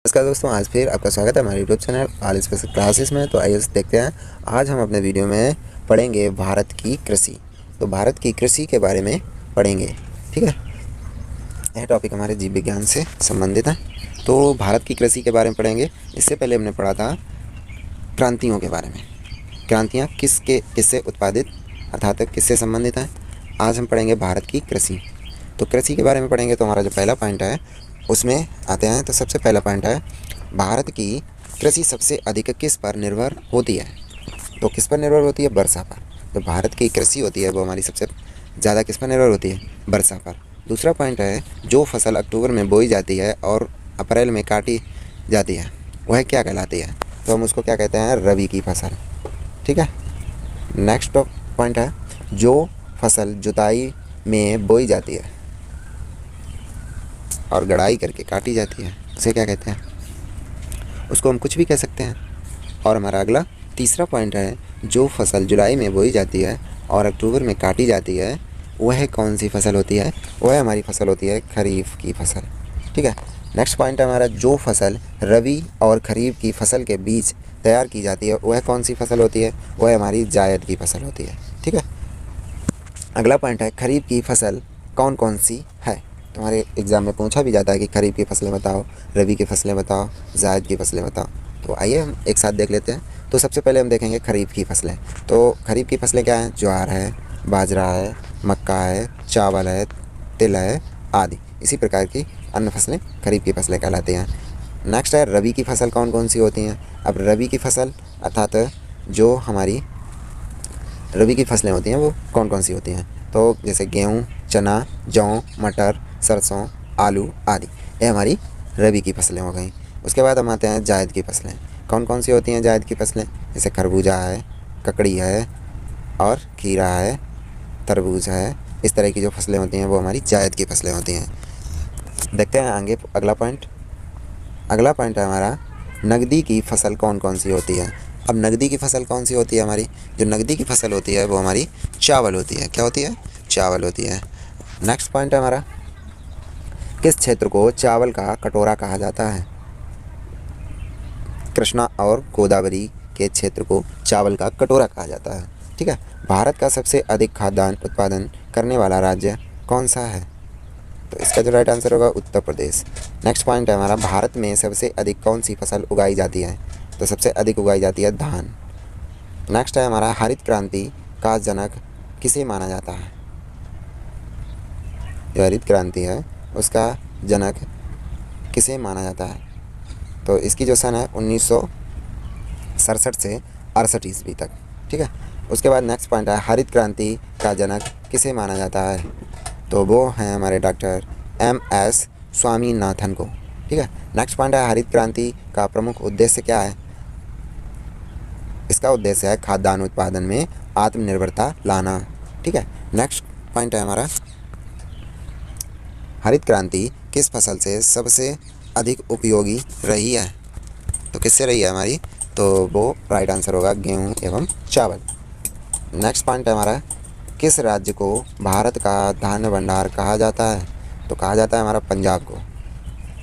नमस्कार दोस्तों, आज फिर आपका स्वागत है हमारे YouTube channel all special classes में। तो आइए देखते हैं, आज हम अपने वीडियो में पढ़ेंगे भारत की कृषि। तो भारत की कृषि के बारे में पढ़ेंगे, ठीक है। यह टॉपिक हमारे जीव विज्ञान से संबंधित है। तो भारत की कृषि के बारे में पढ़ेंगे। इससे पहले हमने पढ़ा था क्रांतियों के बारे में। क्रांतियाँ किससे उत्पादित अर्थात किससे संबंधित हैं। आज हम पढ़ेंगे भारत की कृषि। तो कृषि के बारे में पढ़ेंगे तो हमारा जो पहला पॉइंट है उसमें आते हैं। तो सबसे पहला पॉइंट है, भारत की कृषि सबसे अधिक किस पर निर्भर होती है। तो किस पर निर्भर होती है? वर्षा पर। तो भारत की कृषि होती है वो हमारी सबसे ज़्यादा किस पर निर्भर होती है? वर्षा पर। दूसरा पॉइंट है, जो फसल अक्टूबर में बोई जाती है और अप्रैल में काटी जाती है वह क्या कहलाती है? तो हम उसको क्या कहते हैं? रबी की फसल, ठीक है। नेक्स्ट पॉइंट है, जो फसल जुताई में बोई जाती है और गड़ाई करके काटी जाती है उसे क्या कहते हैं? उसको हम कुछ भी कह सकते हैं। और हमारा अगला तीसरा पॉइंट है, जो फसल जुलाई में बोई जाती है और अक्टूबर में काटी जाती है वह कौन सी फसल होती है? वह हमारी फसल होती है खरीफ की फसल, ठीक है। नेक्स्ट पॉइंट है हमारा, जो फसल रबी और खरीफ की फसल के बीच तैयार की जाती है वह कौन सी फसल होती है? वह हमारी जायद की फसल होती है, ठीक है। अगला पॉइंट है, खरीफ की फसल कौन कौन सी है? तुम्हारे एग्ज़ाम में पूछा भी जाता है कि खरीफ की फसलें बताओ, रबी की फसलें बताओ, जायद की फसलें बताओ। तो आइए हम एक साथ देख लेते हैं। तो सबसे पहले हम देखेंगे खरीफ की फसलें। तो खरीफ की फसलें क्या हैं? ज्वार है, बाजरा है, मक्का है, चावल है, तिल है आदि। इसी प्रकार की अन्य फसलें खरीफ की फसलें कहलाती हैं। नेक्स्ट है, रबी की फसल कौन कौन सी होती हैं? अब रबी की फसल अर्थात जो हमारी रबी की फसलें होती हैं वो कौन कौन सी होती हैं? तो जैसे गेहूँ, चना, जौ, मटर, सरसों, आलू आदि, ये हमारी रबी की फसलें हो गई। उसके बाद हम आते हैं जायद की फसलें। कौन कौन सी होती हैं जायद की फसलें? जैसे खरबूजा है, ककड़ी है और खीरा है, तरबूज है। इस तरह की जो फसलें होती हैं वो हमारी जायद की फसलें होती हैं। देखते हैं आगे अगला पॉइंट। अगला पॉइंट है हमारा, नकदी की फसल कौन कौन सी होती है। अब नकदी की फसल कौन सी होती है? हमारी जो नकदी की फसल होती है वो हमारी चावल होती है। क्या होती है? चावल होती है। नेक्स्ट पॉइंट है हमारा, किस क्षेत्र को चावल का कटोरा कहा जाता है? कृष्णा और गोदावरी के क्षेत्र को चावल का कटोरा कहा जाता है, ठीक है। भारत का सबसे अधिक खाद्यान्न उत्पादन करने वाला राज्य कौन सा है? तो इसका जो राइट आंसर होगा उत्तर प्रदेश। नेक्स्ट पॉइंट है हमारा, भारत में सबसे अधिक कौन सी फसल उगाई जाती है? तो सबसे अधिक उगाई जाती है धान। नेक्स्ट है हमारा, हरित क्रांति का जनक किसे माना जाता है? जो हरित क्रांति है उसका जनक किसे माना जाता है? तो इसकी जो सन है 1967 से 68 ईस्वी तक, ठीक है। उसके बाद नेक्स्ट पॉइंट है, हरित क्रांति का जनक किसे माना जाता है? तो वो हैं हमारे डॉक्टर MS स्वामीनाथन को, ठीक है। नेक्स्ट पॉइंट है, हरित क्रांति का प्रमुख उद्देश्य क्या है? इसका उद्देश्य है खाद्यान्न उत्पादन में आत्मनिर्भरता लाना, ठीक है। नेक्स्ट पॉइंट है हमारा, हरित क्रांति किस फसल से सबसे अधिक उपयोगी रही है? तो किससे रही है हमारी? तो वो राइट आंसर होगा गेहूँ एवं चावल। नेक्स्ट पॉइंट है हमारा, किस राज्य को भारत का धान्य भंडार कहा जाता है? तो कहा जाता है हमारा पंजाब को।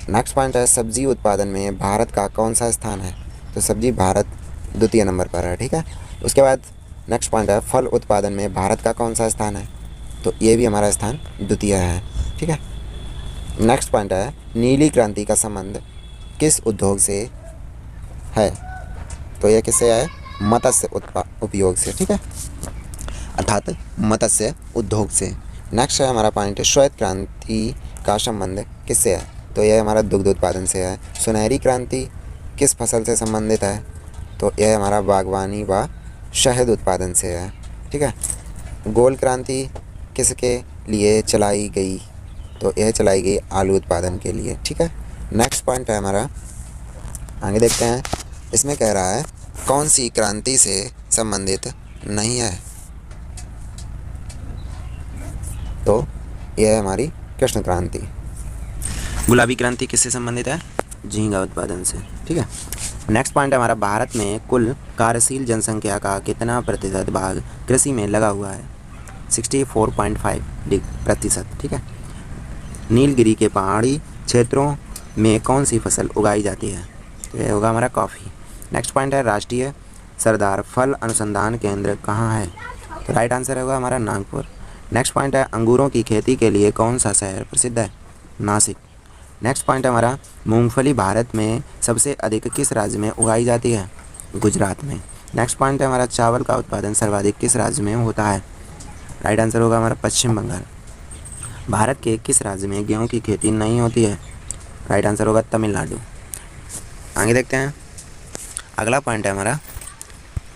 नेक्स्ट पॉइंट है, सब्जी उत्पादन में भारत का कौन सा स्थान है? तो सब्जी भारत द्वितीय नंबर पर है, ठीक है। उसके बाद नेक्स्ट पॉइंट है, फल उत्पादन में भारत का कौन सा स्थान है? तो ये भी हमारा स्थान द्वितीय है, ठीक है। नेक्स्ट पॉइंट है, नीली क्रांति का संबंध किस उद्योग से है? तो यह किससे है? मत्स्य उपयोग से, ठीक है, अर्थात मत्स्य उद्योग से। नेक्स्ट है हमारा पॉइंट, श्वेत क्रांति का संबंध किससे है? तो यह हमारा दुग्ध उत्पादन से है। सुनहरी क्रांति किस फसल से संबंधित है? तो यह हमारा बागवानी व शहद उत्पादन से है, ठीक है। गोल क्रांति किसके लिए चलाई गई? तो यह चलाई गई आलू उत्पादन के लिए, ठीक है। नेक्स्ट पॉइंट है हमारा, आगे देखते हैं। इसमें कह रहा है, कौन सी क्रांति से संबंधित नहीं है? तो यह है हमारी कृष्ण क्रांति। गुलाबी क्रांति किससे संबंधित है? झींगा उत्पादन से, ठीक है। नेक्स्ट पॉइंट है हमारा, भारत में कुल कार्यशील जनसंख्या का कितना प्रतिशत भाग कृषि में लगा हुआ है? 64.5%, ठीक है। नीलगिरी के पहाड़ी क्षेत्रों में कौन सी फसल उगाई जाती है? तो ये होगा हमारा कॉफ़ी। नेक्स्ट पॉइंट है राष्ट्रीय सरदार फल अनुसंधान केंद्र कहाँ है? तो राइट आंसर होगा हमारा नागपुर। नेक्स्ट पॉइंट है अंगूरों की खेती के लिए कौन सा शहर प्रसिद्ध है? नासिक। नेक्स्ट पॉइंट है हमारा मूंगफली भारत में सबसे अधिक किस राज्य में उगाई जाती है? गुजरात में। नेक्स्ट पॉइंट है हमारा चावल का उत्पादन सर्वाधिक किस राज्य में होता है? राइट आंसर होगा हमारा पश्चिम बंगाल। भारत के किस राज्य में गेहूं की खेती नहीं होती है? राइट आंसर होगा तमिलनाडु। आगे देखते हैं। अगला पॉइंट है हमारा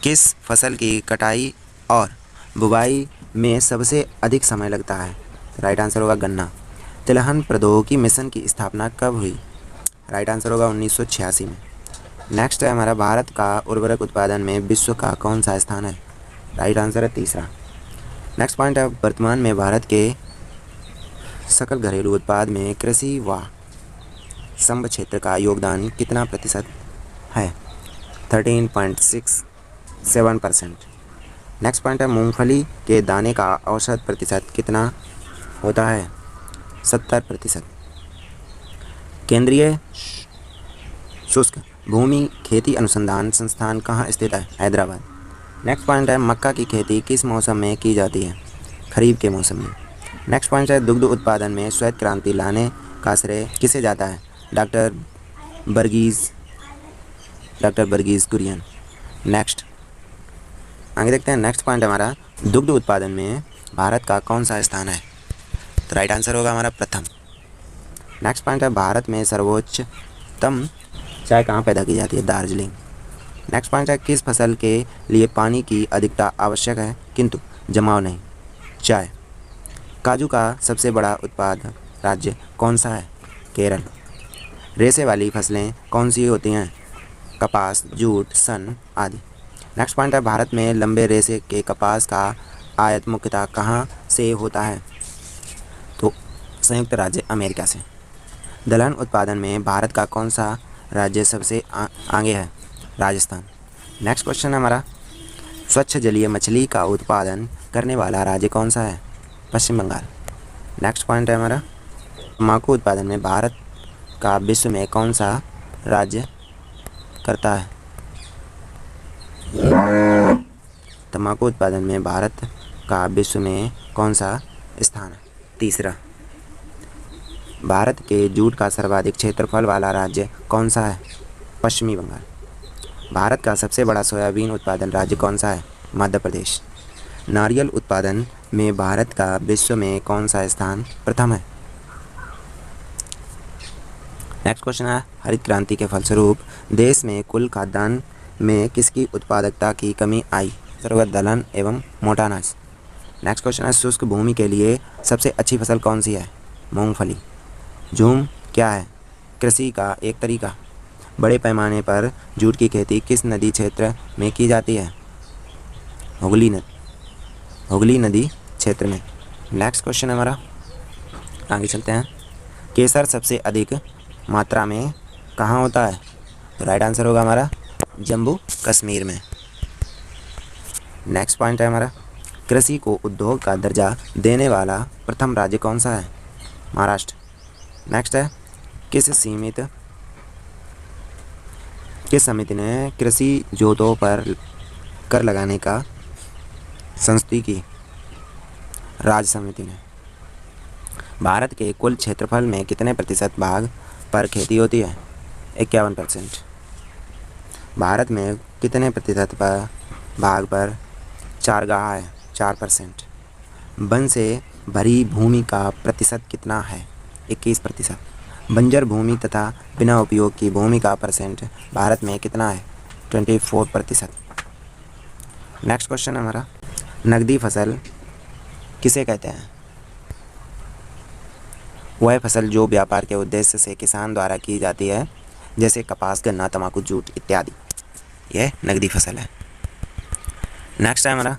किस फसल की कटाई और बुवाई में सबसे अधिक समय लगता है? राइट आंसर होगा गन्ना। तिलहन प्रौद्योगिकी मिशन की स्थापना कब हुई? राइट आंसर होगा 1986 में। नेक्स्ट है हमारा भारत का उर्वरक उत्पादन में विश्व का कौन सा स्थान है? राइट आंसर है तीसरा। नेक्स्ट पॉइंट है वर्तमान में भारत के सकल घरेलू उत्पाद में कृषि व संबद्ध क्षेत्र का योगदान कितना प्रतिशत है? 13.67%। नेक्स्ट पॉइंट है मूंगफली के दाने का औसत प्रतिशत कितना होता है? 70%। केंद्रीय शुष्क भूमि खेती अनुसंधान संस्थान कहाँ स्थित है? हैदराबाद। नेक्स्ट पॉइंट है मक्का की खेती किस मौसम में की जाती है? खरीफ के मौसम में। नेक्स्ट पॉइंट है दुग्ध उत्पादन में श्वेत क्रांति लाने का श्रेय किसे जाता है? डॉक्टर वर्गीज कुरियन। नेक्स्ट आगे देखते हैं। नेक्स्ट पॉइंट हमारा दुग्ध उत्पादन में भारत का कौन सा स्थान है? तो राइट आंसर होगा हमारा प्रथम। नेक्स्ट पॉइंट है भारत में सर्वोच्चतम चाय कहाँ पैदा की जाती है? दार्जिलिंग। नेक्स्ट पॉइंट है किस फसल के लिए पानी की अधिकता आवश्यक है किंतु जमाव नहीं? चाय। काजू का सबसे बड़ा उत्पादक राज्य कौन सा है? केरल। रेशे वाली फसलें कौन सी होती हैं? कपास, जूट, सन आदि। नेक्स्ट पॉइंट है भारत में लंबे रेशे के कपास का आयात मुख्यतः कहाँ से होता है? तो संयुक्त राज्य अमेरिका से। दलहन उत्पादन में भारत का कौन सा राज्य सबसे आगे है? राजस्थान। नेक्स्ट क्वेश्चन है हमारा स्वच्छ जलीय मछली का उत्पादन करने वाला राज्य कौन सा है? पश्चिम बंगाल। नेक्स्ट पॉइंट है हमारा तंबाकू उत्पादन में भारत का विश्व में कौन सा राज्य करता है? तंबाकू उत्पादन में भारत का विश्व में कौन सा स्थान है? तीसरा। भारत के जूट का सर्वाधिक क्षेत्रफल वाला राज्य कौन सा है? पश्चिमी बंगाल। भारत का सबसे बड़ा सोयाबीन उत्पादन राज्य कौन सा है? मध्य प्रदेश। नारियल उत्पादन में भारत का विश्व में कौन सा स्थान प्रथम है? नेक्स्ट क्वेश्चन है हरित क्रांति के फलस्वरूप देश में कुल खाद्यान्न में किसकी उत्पादकता की कमी आई? दलहन एवं मोटा अनाज। नेक्स्ट क्वेश्चन है शुष्क भूमि के लिए सबसे अच्छी फसल कौन सी है? मूंगफली। झूम क्या है? कृषि का एक तरीका। बड़े पैमाने पर जूट की खेती किस नदी क्षेत्र में की जाती है? हुगली नदी क्षेत्र में। नेक्स्ट क्वेश्चन है हमारा आगे चलते हैं। केसर सबसे अधिक मात्रा में कहाँ होता है? तो राइट आंसर होगा हमारा जम्मू कश्मीर में। नेक्स्ट पॉइंट है हमारा कृषि को उद्योग का दर्जा देने वाला प्रथम राज्य कौन सा है? महाराष्ट्र। नेक्स्ट है किस समिति ने कृषि जोतों पर कर लगाने का संस्तुति की? राज्य समिति ने। भारत के कुल क्षेत्रफल में कितने प्रतिशत भाग पर खेती होती है? 51%। भारत में कितने प्रतिशत पर भाग पर चारागाह है? 4%। वन से भरी भूमि का प्रतिशत कितना है? 21%। बंजर भूमि तथा बिना उपयोग की भूमि का परसेंट भारत में कितना है? 24%। नेक्स्ट क्वेश्चन है हमारा नकदी फसल किसे कहते हैं? वह फसल जो व्यापार के उद्देश्य से किसान द्वारा की जाती है जैसे कपास, गन्ना, तंबाकू, जूट इत्यादि। यह नकदी फसल है। नेक्स्ट है हमारा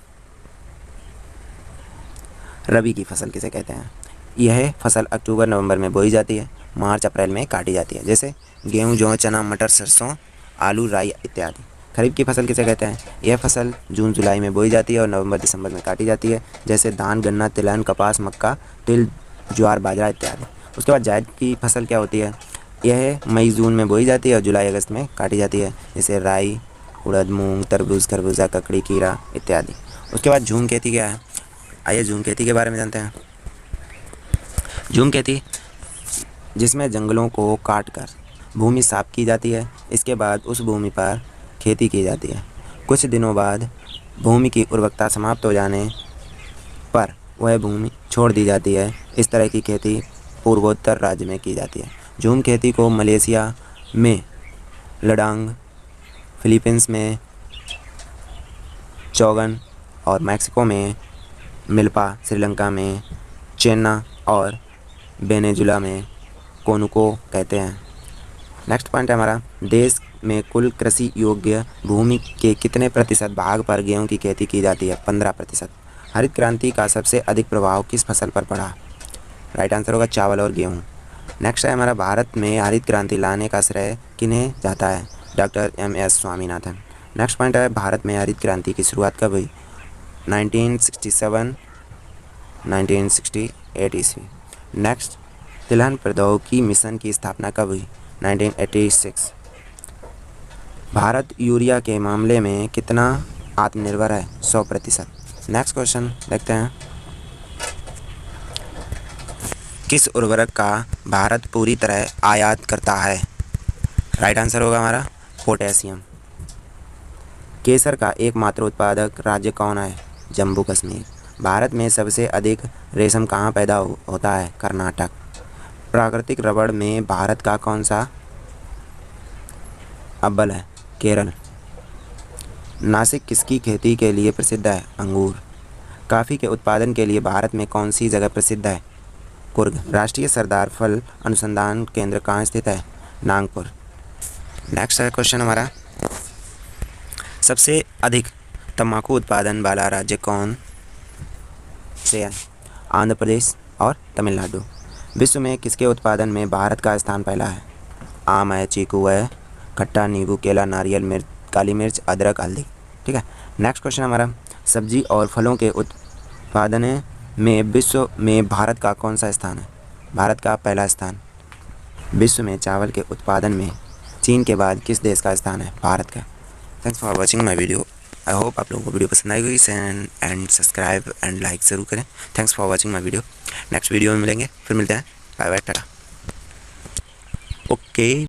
रबी की फसल किसे कहते हैं? यह फसल अक्टूबर नवंबर में बोई जाती है, मार्च अप्रैल में काटी जाती है जैसे गेहूँ, जौ, चना, मटर, सरसों, आलू, राई इत्यादि। खरीफ की फसल किसे कहते हैं? यह फसल जून जुलाई में बोई जाती है और नवंबर दिसंबर में काटी जाती है जैसे धान, गन्ना, तिलहन, कपास, मक्का, तिल, ज्वार, बाजरा इत्यादि। उसके बाद जायद की फसल क्या होती है? यह मई जून में बोई जाती है और जुलाई अगस्त में काटी जाती है, जैसे राई, उड़द, मूंग, तरबूज, खरबूजा, ककड़ी, खीरा इत्यादि। उसके बाद झूम खेती क्या है? आइए झूम खेती के बारे में जानते हैं। झूम खेती जिसमें जंगलों को काट कर भूमि साफ की जाती है, इसके बाद उस भूमि पर खेती की जाती है। कुछ दिनों बाद भूमि की उर्वरकता समाप्त हो जाने पर वह भूमि छोड़ दी जाती है। इस तरह की खेती पूर्वोत्तर राज्य में की जाती है। झूम खेती को मलेशिया में लडांग, फिलीपींस में चौगन और मैक्सिको में मिल्पा, श्रीलंका में चेन्ना और वेनेजुला में कोनुको कहते हैं। नेक्स्ट पॉइंट है हमारा, देश में कुल कृषि योग्य भूमि के कितने प्रतिशत भाग पर गेहूं की खेती की जाती है? 15%। हरित क्रांति का सबसे अधिक प्रभाव किस फसल पर पड़ा? राइट आंसर होगा चावल और गेहूं। नेक्स्ट है हमारा, भारत में हरित क्रांति लाने का श्रेय किन्हें जाता है? Doctor M.S. Swaminathan. Next point है, भारत में हरित क्रांति की शुरुआत कब हुई? 1967, 1968 ईस्वी। नेक्स्ट, तिलहन प्रौद्योगिकी मिशन की स्थापना कब हुई? 1986। भारत यूरिया के मामले में कितना आत्मनिर्भर है? 100%। नेक्स्ट क्वेश्चन देखते हैं, किस उर्वरक का भारत पूरी तरह आयात करता है? राइट आंसर होगा हमारा पोटेशियम। केसर का एकमात्र उत्पादक राज्य कौन है? जम्मू कश्मीर। भारत में सबसे अधिक रेशम कहाँ पैदा होता है? कर्नाटक। प्राकृतिक रबड़ में भारत का कौन सा अव्वल है? केरल। नासिक किसकी खेती के लिए प्रसिद्ध है? अंगूर। कॉफ़ी के उत्पादन के लिए भारत में कौन सी जगह प्रसिद्ध है? कुर्ग। राष्ट्रीय सरदार फल अनुसंधान केंद्र कहाँ स्थित है? नागपुर। नेक्स्ट है क्वेश्चन हमारा, सबसे अधिक तंबाकू उत्पादन वाला राज्य कौन से है? आंध्र प्रदेश और तमिलनाडु। विश्व में किसके उत्पादन में भारत का स्थान पहला है? आम है, चीकू है, खट्टा, नींबू, केला, नारियल, मिर्च, काली मिर्च, अदरक, हल्दी। ठीक है। नेक्स्ट क्वेश्चन हमारा, सब्जी और फलों के उत्पादन में विश्व में भारत का कौन सा स्थान है? भारत का पहला स्थान। विश्व में चावल के उत्पादन में चीन के बाद किस देश का स्थान है? भारत का। Thanks for watching my video. I hope आप लोगों को वीडियो पसंद आई होगी। एंड सब्सक्राइब एंड लाइक ज़रूर करें। Thanks for watching my video. Next video में मिलेंगे, फिर मिलते हैं। Bye bye, tata. ओके।